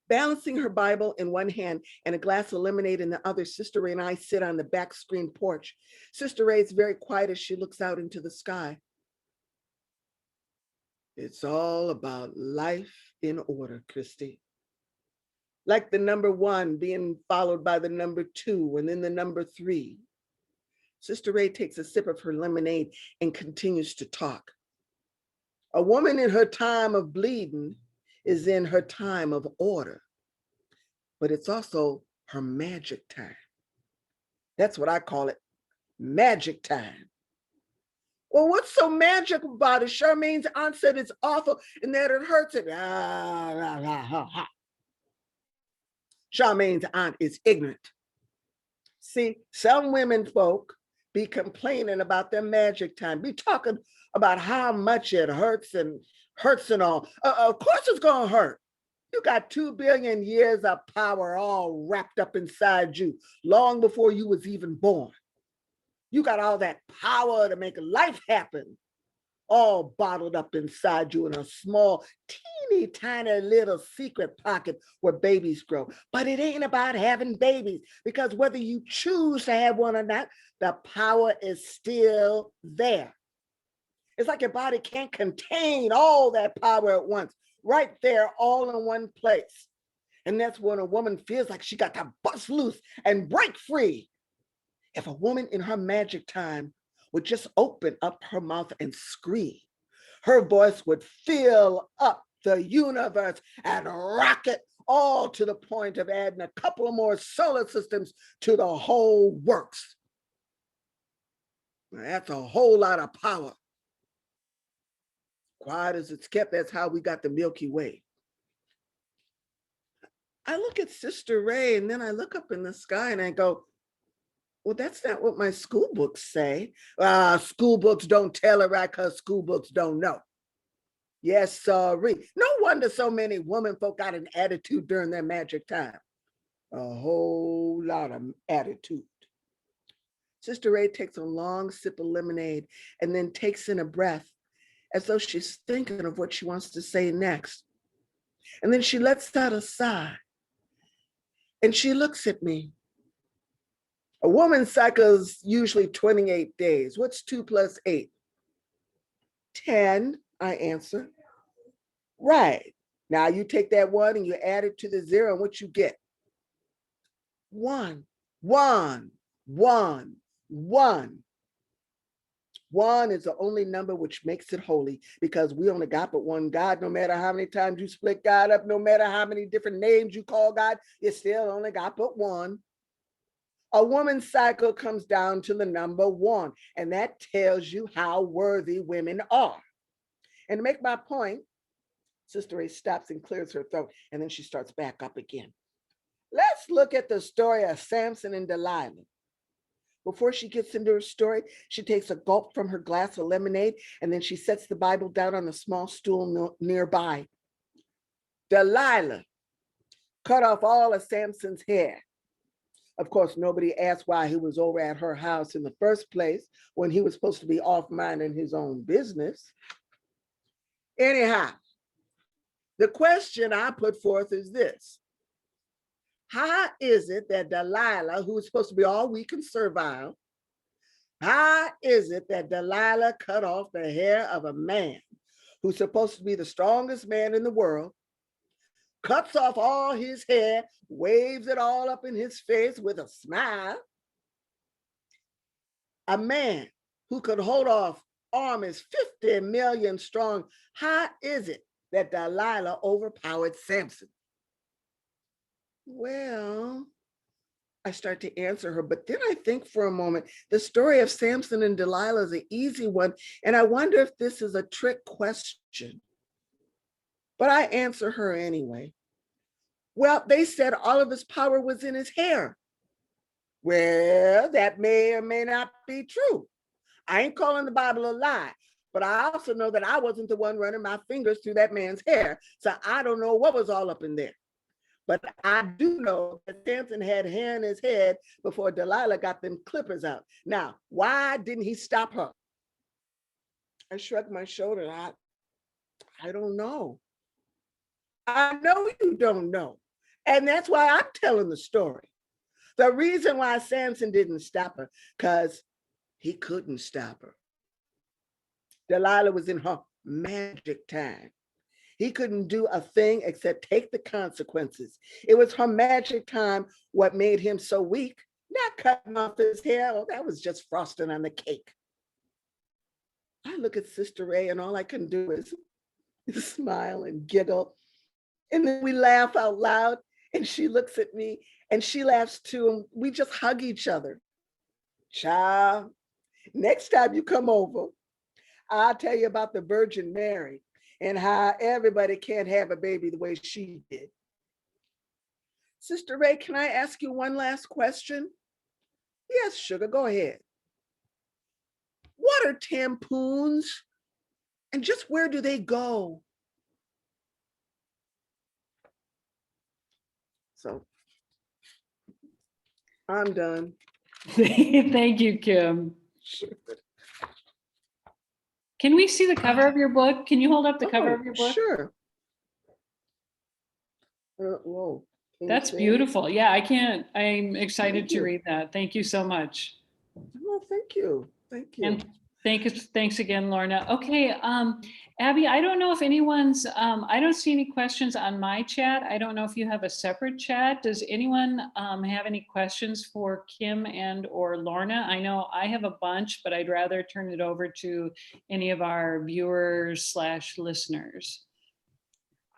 Balancing her Bible in one hand and a glass of lemonade in the other, Sister Ray and I sit on the back screen porch. Sister Ray is very quiet as she looks out into the sky. It's all about life in order, Christy. Like the number 1 being followed by the number 2 and then the number 3. Sister Ray takes a sip of her lemonade and continues to talk. A woman in her time of bleeding is in her time of order, but it's also her magic time. That's what I call it, magic time. Well, what's so magic about it? Charmaine's aunt said it's awful and that it hurts it. Charmaine's aunt is ignorant. See, some women folk be complaining about their magic time, be talking about how much it hurts and all. Of course it's gonna hurt. You got 2 billion years of power all wrapped up inside you long before you was even born. You got all that power to make life happen, all bottled up inside you in a small, teeny tiny little secret pocket where babies grow. But it ain't about having babies, because whether you choose to have one or not, the power is still there. It's like your body can't contain all that power at once, right there, all in one place. And that's when a woman feels like she got to bust loose and break free. If a woman in her magic time would just open up her mouth and scream, her voice would fill up the universe and rock it all to the point of adding a couple of more solar systems to the whole works. Now, that's a whole lot of power. Quiet as it's kept, that's how we got the Milky Way. I look at Sister Ray and then I look up in the sky and I go, well, that's not what my school books say. School books don't tell it right because school books don't know. Yes, sorry. No wonder so many women folk got an attitude during their magic time. A whole lot of attitude. Sister Ray takes a long sip of lemonade and then takes in a breath as though she's thinking of what she wants to say next. And then she lets out a sigh and she looks at me. A woman's cycle is usually 28 days. What's 2 plus 8? 10, I answer. Right. Now you take that 1 and you add it to the 0 and what you get? 1, 1, 1, 1. 1 is the only number which makes it holy, because we only got but one God. No matter how many times you split God up, no matter how many different names you call God, you still only got but one. A woman's cycle comes down to the number 1, and that tells you how worthy women are. And to make my point, Sister Ray stops and clears her throat, and then she starts back up again. Let's look at the story of Samson and Delilah. Before she gets into her story, she takes a gulp from her glass of lemonade, and then she sets the Bible down on a small stool nearby. Delilah cut off all of Samson's hair. Of course, nobody asked why he was over at her house in the first place when he was supposed to be off minding his own business. Anyhow, the question I put forth is this. How is it that Delilah, who is supposed to be all weak and servile, how is it that Delilah cut off the hair of a man who's supposed to be the strongest man in the world, cuts off all his hair, waves it all up in his face with a smile? A man who could hold off armies 50 million strong. How is it that Delilah overpowered Samson? Well, I start to answer her, but then I think for a moment, the story of Samson and Delilah is an easy one, and I wonder if this is a trick question. But I answer her anyway. Well, they said all of his power was in his hair. Well, that may or may not be true. I ain't calling the Bible a lie, but I also know that I wasn't the one running my fingers through that man's hair. So I don't know what was all up in there. But I do know that Samson had hair in his head before Delilah got them clippers out. Now, why didn't he stop her? I shrugged my shoulder. I don't know. I know you don't know. And that's why I'm telling the story. The reason why Samson didn't stop her, because he couldn't stop her. Delilah was in her magic time. He couldn't do a thing except take the consequences. It was her magic time what made him so weak, not cutting off his hair. Oh, that was just frosting on the cake. I look at Sister Ray and all I can do is smile and giggle. And then we laugh out loud and she looks at me and she laughs too. And we just hug each other. Child, next time you come over, I'll tell you about the Virgin Mary and how everybody can't have a baby the way she did. Sister Ray, can I ask you one last question? Yes, sugar, go ahead. What are tampoons? And just where do they go? So I'm done. Thank you, Kim. Sure. Can we see the cover of your book? Can you hold up the cover of your book? Sure. Whoa. Can you That's see it? beautiful. Yeah, I'm excited Thank to you. read that. Thank you so much. Oh, thank you. Thank you. And thanks again, Lorna. Okay, Abby, I don't know if anyone's, I don't see any questions on my chat. I don't know if you have a separate chat. Does anyone have any questions for Kim and or Lorna? I know I have a bunch, but I'd rather turn it over to any of our viewers / listeners.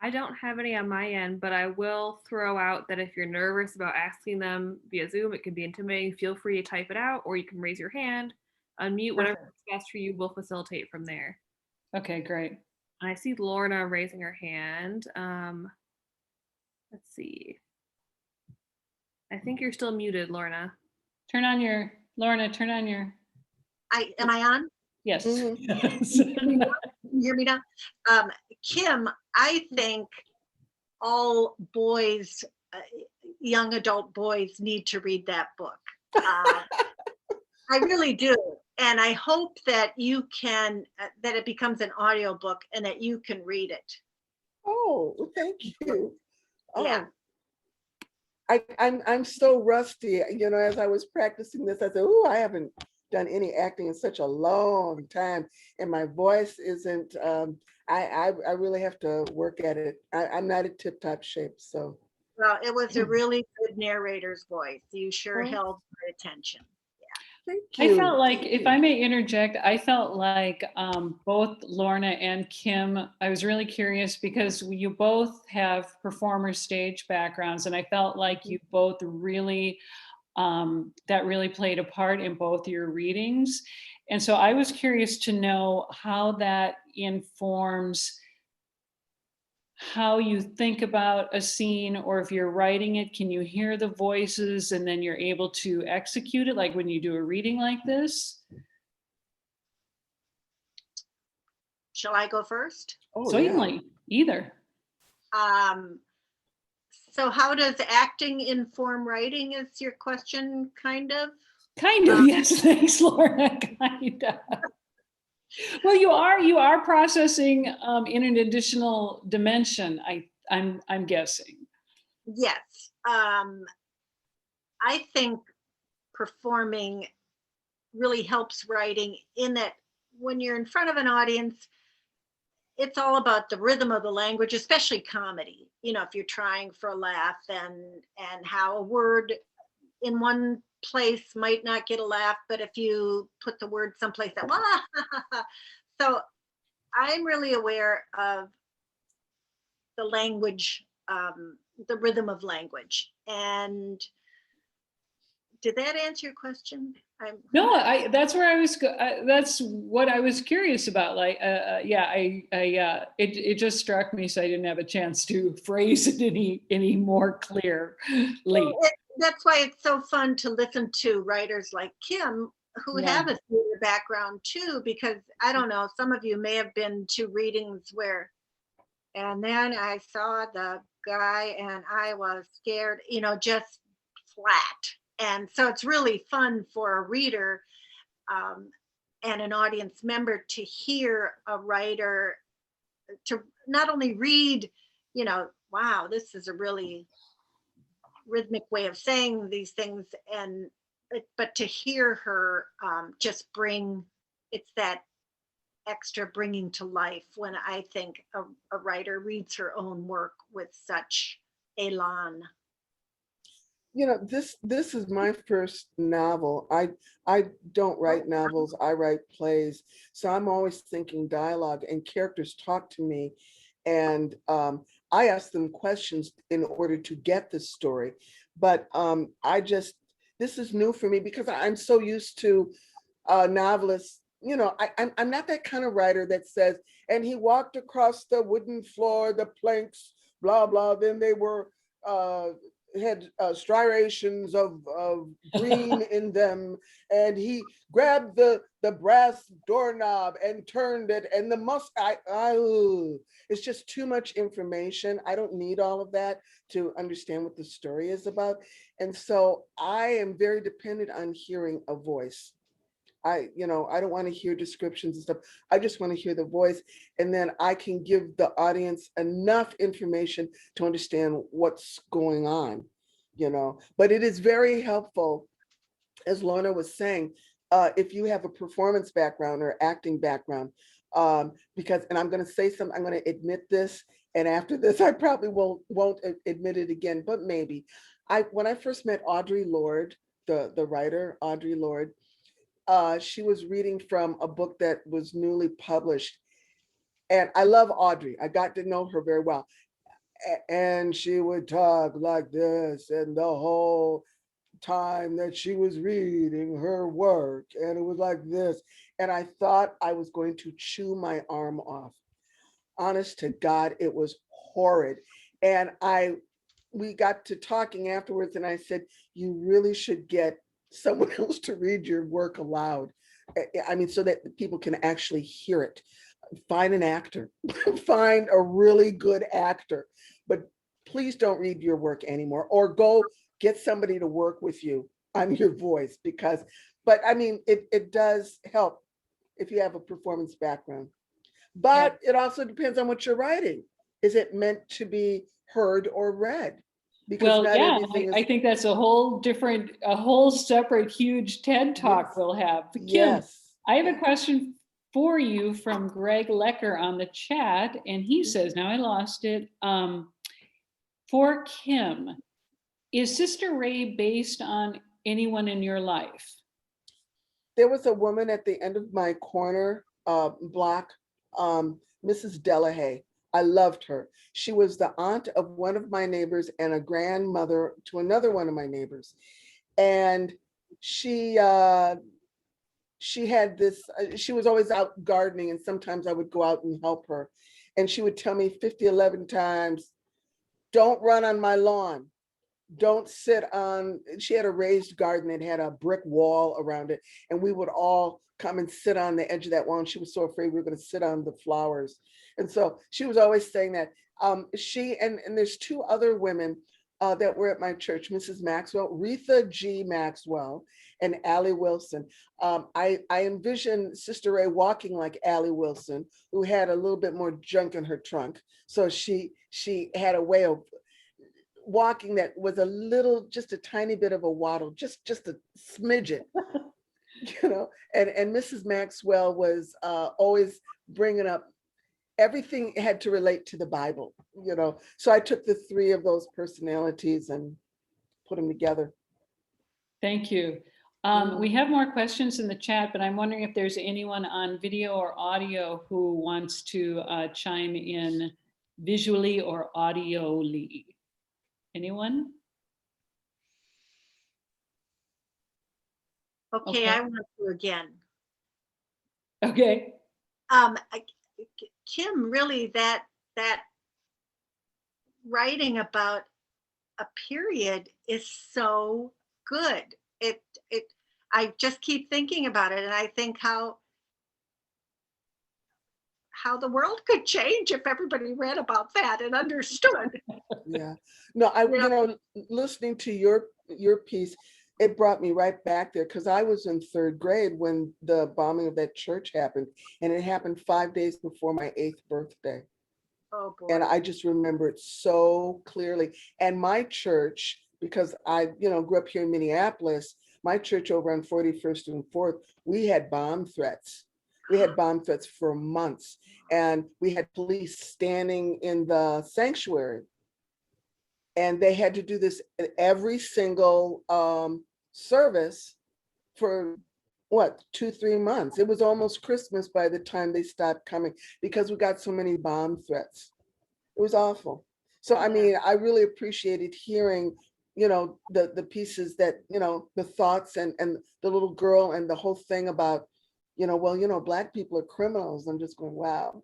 I don't have any on my end, but I will throw out that if you're nervous about asking them via Zoom, it can be intimidating. Feel free to type it out, or you can raise your hand, unmute, whatever is best for you. We'll facilitate from there. Okay, great. I see Lorna raising her hand. Let's see. I think you're still muted, Lorna. Lorna, turn on your. Am I on? Yes. Can you hear me now? Kim, I think all boys, young adult boys need to read that book. I really do. And I hope that you can, that it becomes an audiobook and that you can read it. Oh, well, thank you. Oh, Yeah. I'm so rusty. You know, as I was practicing this, I said, oh, I haven't done any acting in such a long time. And my voice isn't, I really have to work at it. I'm not in tip-top shape, so. Well, it was a really good narrator's voice. You sure held my attention. Thank you. I felt like, Thank if you. I may interject, I felt like both Lorna and Kim, I was really curious because you both have performer stage backgrounds, and I felt like you both really, that really played a part in both your readings. And so I was curious to know how that informs how you think about a scene, or if you're writing it, can you hear the voices and then you're able to execute it, like when you do a reading like this? Shall I go first? Oh, Certainly, either. So how does acting inform writing is your question, kind of? Kind of, yes, thanks, Lorna, kind of. Well, you are processing in an additional dimension, I'm guessing. Yes. I think performing really helps writing in that when you're in front of an audience, it's all about the rhythm of the language, especially comedy. You know, if you're trying for a laugh and how a word in one place might not get a laugh, but if you put the word someplace that, so I'm really aware of the language, the rhythm of language. And did that answer your question? No, that's where I was. That's what I was curious about. Like, yeah, it just struck me, so I didn't have a chance to phrase it any more clearly. Well, that's why it's so fun to listen to writers like Kim, who Yeah. have a theater background too, because I don't know, some of you may have been to readings where, and then I saw the guy and I was scared, just flat. And so it's really fun for a reader and an audience member to hear a writer, to not only read, wow, this is a really rhythmic way of saying these things, but to hear her just bring, it's that extra bringing to life when I think a writer reads her own work with such elan. This is my first novel. I don't write novels, I write plays. So I'm always thinking dialogue and characters talk to me. And I ask them questions in order to get the story. But this is new for me because I'm so used to novelists. I'm not that kind of writer that says, and he walked across the wooden floor, the planks, blah, blah, then they were had striations of green in them, and he grabbed the brass doorknob and turned it, and it's just too much information. I don't need all of that to understand what the story is about. And so I am very dependent on hearing a voice. I don't want to hear descriptions and stuff. I just want to hear the voice, and then I can give the audience enough information to understand what's going on, But it is very helpful, as Lorna was saying, if you have a performance background or acting background, because, and I'm going to say something, I'm going to admit this, and after this, I probably won't admit it again, but maybe. When I first met Audre Lorde, the writer, Audre Lorde, she was reading from a book that was newly published. And I love Audre. I got to know her very well. And she would talk like this, and the whole time that she was reading her work, and it was like this. And I thought I was going to chew my arm off. Honest to God, it was horrid. And we got to talking afterwards, and I said, you really should get someone else to read your work aloud. I mean, so that people can actually hear it. Find an actor, find a really good actor, but please don't read your work anymore, or go get somebody to work with you on your voice, but I mean, it does help if you have a performance background, but it also depends on what you're writing. Is it meant to be heard or read? Because I think that's a whole separate huge TED Talk we'll have. Kim, yes. I have a question for you from Greg Lecker on the chat, and he says, now I lost it. For Kim, is Sister Ray based on anyone in your life? There was a woman at the end of my corner block, Mrs. Delilah. I loved her. She was the aunt of one of my neighbors and a grandmother to another one of my neighbors. And she had this, she was always out gardening, and sometimes I would go out and help her. And she would tell me 11 times, don't run on my lawn. Don't sit on, she had a raised garden and had a brick wall around it. And we would all come and sit on the edge of that wall. And she was so afraid we were going to sit on the flowers. And so she was always saying that. She, and there's two other women that were at my church, Mrs. Maxwell, Retha G. Maxwell, and Allie Wilson. I envision Sister Ray walking like Allie Wilson, who had a little bit more junk in her trunk. So she had a way of walking that was a little, just a tiny bit of a waddle, just a smidgen, and Mrs. Maxwell was always bringing up everything had to relate to the Bible, So I took the three of those personalities and put them together. Thank you. We have more questions in the chat, but I'm wondering if there's anyone on video or audio who wants to chime in visually or audioly. Anyone? Okay, I want to again. Okay. Kim, really, that writing about a period is so good. I just keep thinking about it, and I think how the world could change if everybody read about that and understood. Yeah. No, listening to your piece, it brought me right back there because I was in third grade when the bombing of that church happened, and it happened 5 days before my 8th birthday. Oh And boy. I just remember it so clearly. And my church, because I, grew up here in Minneapolis, my church over on 41st and 4th, we had bomb threats. We had bomb threats for months, and we had police standing in the sanctuary. And they had to do this at every single service for what, 2-3 months. It was almost Christmas by the time they stopped coming because we got so many bomb threats. It was awful. So, I mean, I really appreciated hearing, the pieces that, the thoughts and the little girl and the whole thing about, Black people are criminals. I'm just going, wow,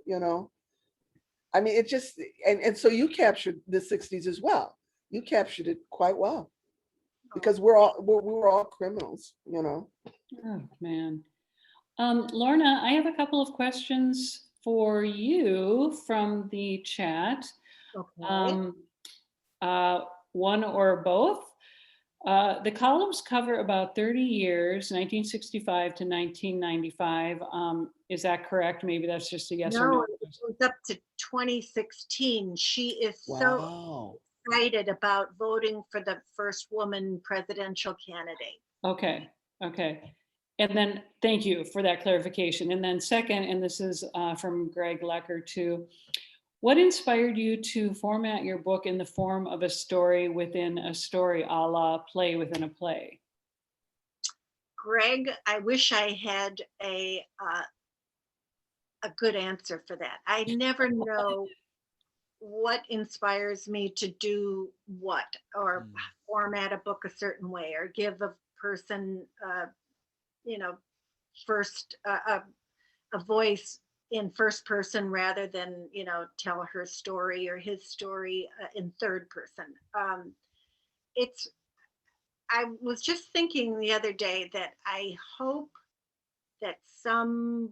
I mean, it just, and so you captured the 60s as well. You captured it quite well because we were all criminals, Oh, man. Lorna, I have a couple of questions for you from the chat. Okay. One or both. The columns cover about 30 years, 1965 to 1995. Is that correct? Maybe that's just a yes or No, no. it goes up to 2016. She is so wow. excited about voting for the first woman presidential candidate. Okay, okay. And then, thank you for that clarification. And then second, and this is from Greg Lecker too, what inspired you to format your book in the form of a story within a story, a la play within a play? Greg, I wish I had a good answer for that. I never know what inspires me to do what, or format a book a certain way, or give a person, first a voice in first person rather than tell her story or his story in third person. It's I was just thinking the other day that I hope that some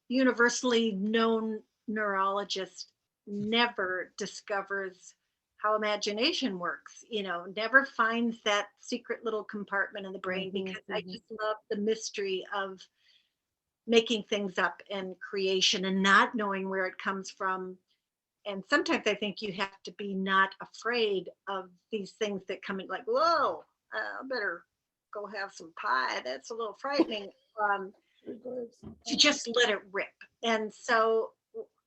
universally known neurologist never discovers how imagination works, never finds that secret little compartment in the brain, because I just love the mystery of making things up and creation and not knowing where it comes from. And sometimes I think you have to be not afraid of these things that come in, like, whoa, I better go have some pie. That's a little frightening. To just let it rip. And so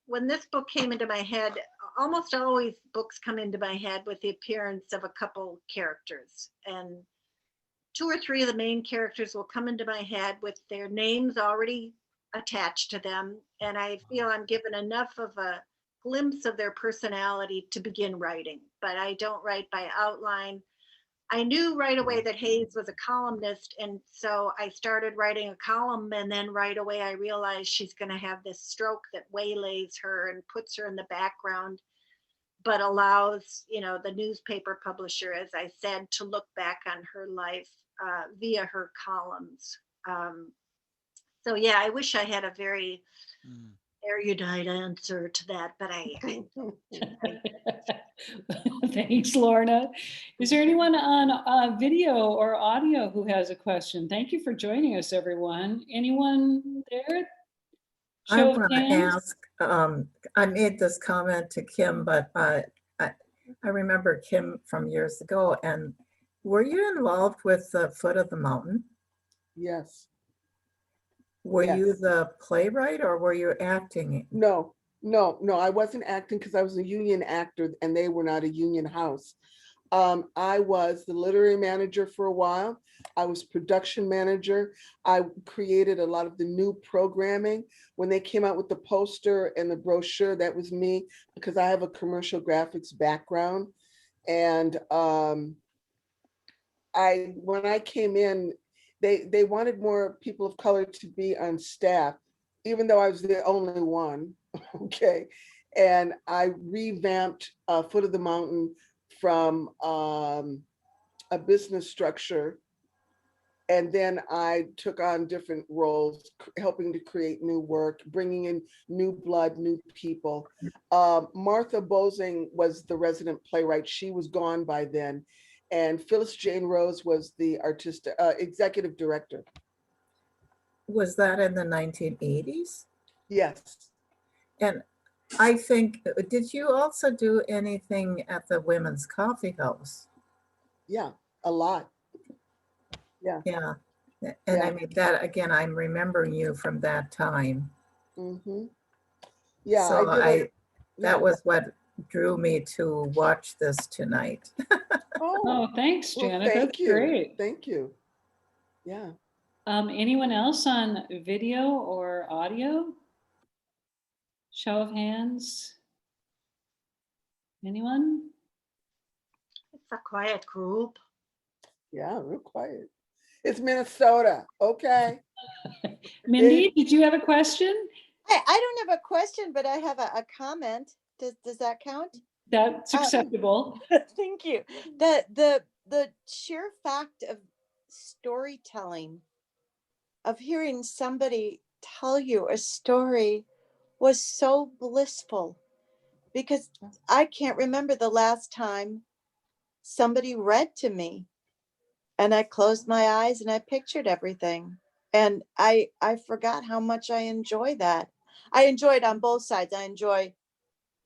when this book came into my head, almost always books come into my head with the appearance of a couple characters, and 2 or 3 of the main characters will come into my head with their names already attached to them, and I feel I'm given enough of a glimpse of their personality to begin writing. But I don't write by outline. I knew right away that Hayes was a columnist, and so I started writing a column, and then right away I realized she's going to have this stroke that waylays her and puts her in the background, but allows, the newspaper publisher, as I said, to look back on her life via her columns. So yeah, I wish I had a very erudite answer to that, but I Thanks, Lorna. Is there anyone on video or audio who has a question? Thank you for joining us, everyone. Anyone there? I want to ask, I made this comment to Kim, but I remember Kim from years ago. And were you involved with the Foot of the Mountain? Yes. Were you Yes. the playwright, or were you acting? No, I wasn't acting because I was a union actor and they were not a union house. I was the literary manager for a while. I was production manager. I created a lot of the new programming. When they came out with the poster and the brochure, that was me, because I have a commercial graphics background. And when I came in, they wanted more people of color to be on staff, even though I was the only one. Okay. And I revamped Foot of the Mountain from a business structure And then I took on different roles, helping to create new work, bringing in new blood, new people. Martha Bosing was the resident playwright. She was gone by then. And Phyllis Jane Rose was the executive director. Was that in the 1980s? Yes. And I think, did you also do anything at the Women's Coffee House? Yeah, a lot. Yeah. Yeah. And Yeah. I mean, that again, I'm remembering you from that time. Mm-hmm. Yeah, So yeah. that was what drew me to watch this tonight. Oh, thanks, well, Janet. thank That's you. great. Thank you. Yeah. Anyone else on video or audio? Show of hands. Anyone? It's a quiet group. Yeah, real quiet. It's Minnesota. Okay. Mindy, did you have a question? I don't have a question, but I have a comment. Does that count? That's acceptable. Thank you. The sheer fact of storytelling, of hearing somebody tell you a story, was so blissful, because I can't remember the last time somebody read to me and I closed my eyes and I pictured everything. And I forgot how much I enjoy that. I enjoy it on both sides. I enjoy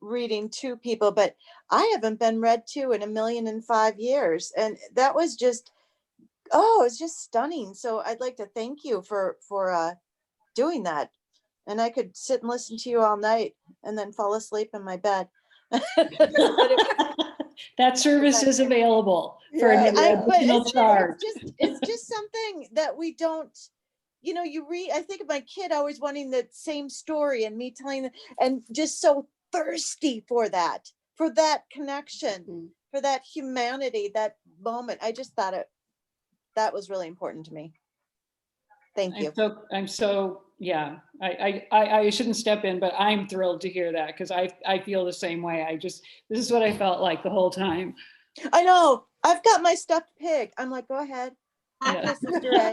reading to people, but I haven't been read to in 1,000,005 years. And that was just, oh, it's just stunning. So I'd like to thank you for doing that. And I could sit and listen to you all night and then fall asleep in my bed. That service is available for an Yeah. additional charge. It's just something that we don't, you read. I think of my kid always wanting the same story and me telling them, and just so thirsty for that connection, for that humanity, that moment. I just thought that was really important to me. Thank you. I'm so yeah. I shouldn't step in, but I'm thrilled to hear that, because I feel the same way. This is what I felt like the whole time. I know. I've got my stuffed pig. I'm like, go ahead. Yeah. Sister A.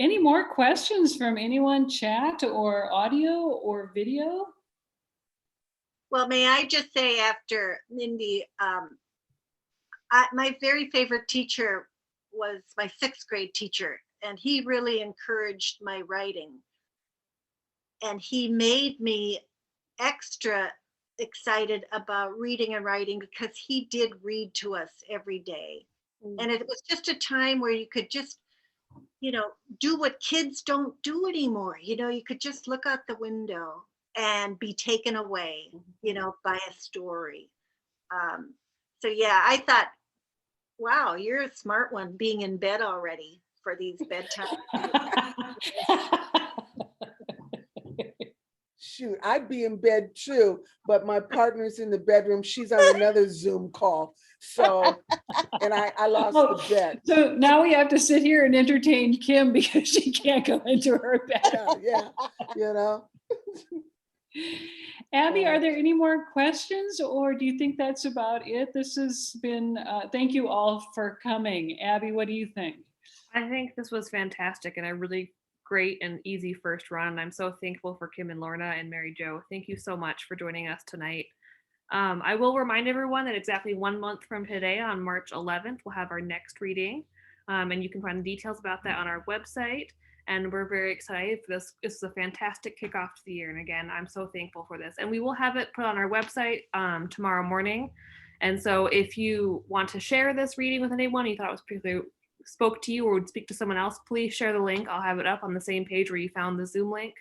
Any more questions from anyone, chat or audio or video? Well, may I just say, after Mindy, my very favorite teacher was my 6th grade teacher, and he really encouraged my writing. And he made me extra excited about reading and writing, because he did read to us every day. And it was just a time where you could just, do what kids don't do anymore. You could just look out the window and be taken away, by a story. So yeah, I thought, wow, you're a smart one, being in bed already for these bedtime. Shoot, I'd be in bed too, but my partner's in the bedroom. She's on another Zoom call. So, and I lost the bet. So now we have to sit here and entertain Kim because she can't go into her bed. Yeah. Abby, are there any more questions, or do you think that's about it? This has been, thank you all for coming. Abby, what do you think? I think this was fantastic and a really great and easy first run. And I'm so thankful for Kim and Lorna and Mary Jo. Thank you so much for joining us tonight. I will remind everyone that exactly 1 month from today, on March 11th, we'll have our next reading. And you can find details about that on our website. And we're very excited for this. This is a fantastic kickoff to the year. And again, I'm so thankful for this. And we will have it put on our website tomorrow morning. And so if you want to share this reading with anyone you thought it was particularly spoke to you or would speak to someone else, please share the link. I'll have it up on the same page where you found the Zoom link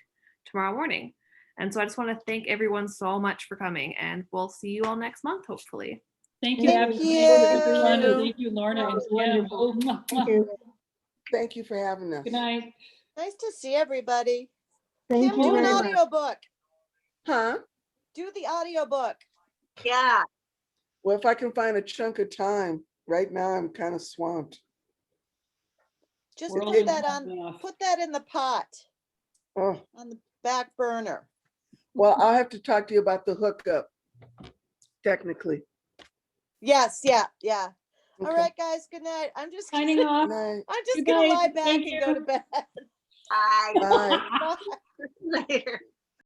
tomorrow morning. And so I just want to thank everyone so much for coming, and we'll see you all next month, hopefully. Thank you, Abby. Thank you, everyone. And thank you, Lorna and Kim. Oh, Thank you. Thank you for having us. Good night. Nice to see everybody. Thank Kim, you do an very much. audiobook. Huh? Do the audiobook. Yeah. Well, if I can find a chunk of time. Right now, I'm kind of swamped. Just We're put only that halfway on. off. Put that in the pot Oh, on the back burner. well, I'll have to talk to you about the hookup, technically. Yes, yeah. All right, guys. Good night. I'm just Signing off. Night. I'm just Good gonna night. lie back Thank and go to bed. Bye. Bye. Later.